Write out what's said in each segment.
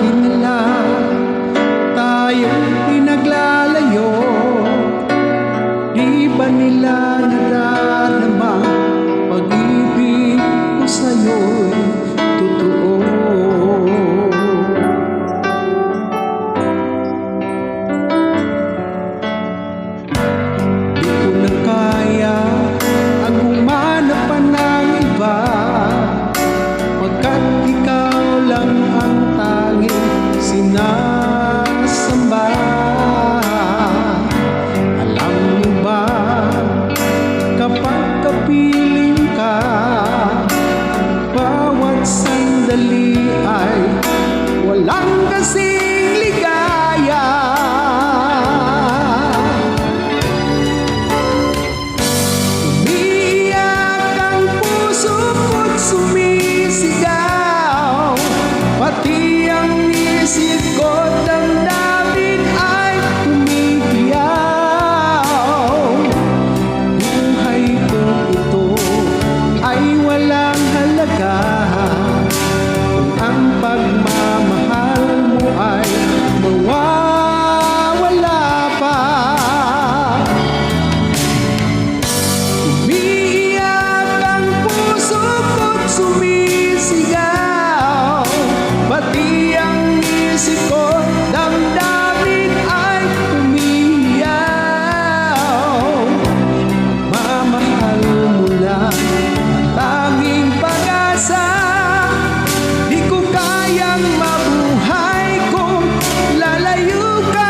lagi na lang tayong pinaglalayo. Di ba nila nadarama pag-ibig ko sa'yo'y totoo? Di ko na kaya ang humanap pa ng iba, pagkat ikaw lang ang tanging sinasamba. Alam mo ba, kapag kapiling ka, bawat sandali ay walang kasing ligaya. Umiiyak ang puso ko't sumisigaw, pati ang isip ko't damdamin ay umiiyaw. Buhay ko ito ay walang halaga kung ang pagmamahal mo ay mawawala pa. Umiiyak ang puso ko't sumisigaw, pati ang isip ko't damdamin ay umiiyaw. Mamahal mo lang ang tanging pag-asa, di ko kayang mabuhay kung lalayo ka.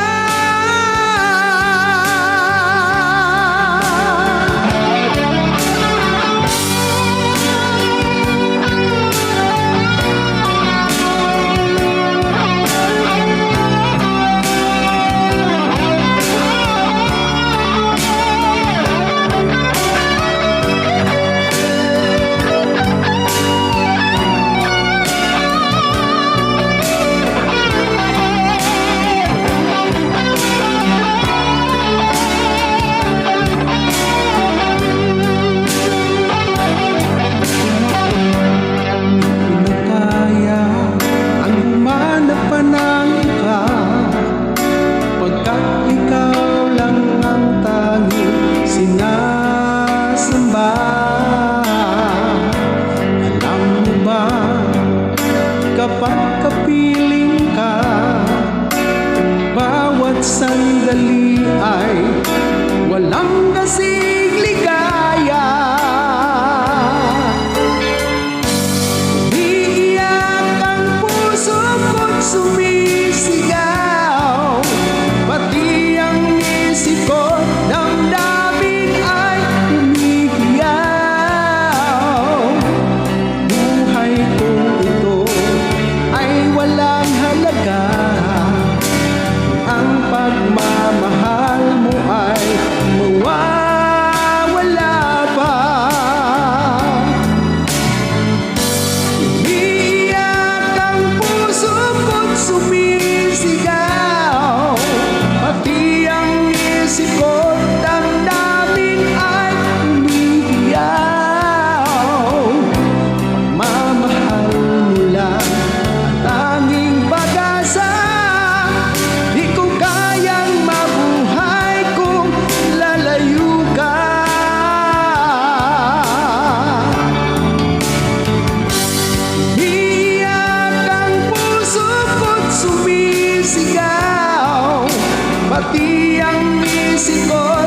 Sinasamba. Alam mo ba, kapag kapiling ka, bawat sandali ay walang kasing ligaya. Umiiyak ang puso ko't sumisigaw, pati ang isip ko't damdamin ay umiiyaw. Buhay ko ito ay walang halaga kung ang pagmamahal mo ay mawawala pa. Umiiyak ang puso ko't sumisigaw, pati ang isip ko't damdamin ay umiiyaw. Pagmamahal mo lang ang tanging pag-asa, di ko kayang mabuhay kung lalayo ka. Umiiyak ang puso ko't sumisigaw, pati ang isip ko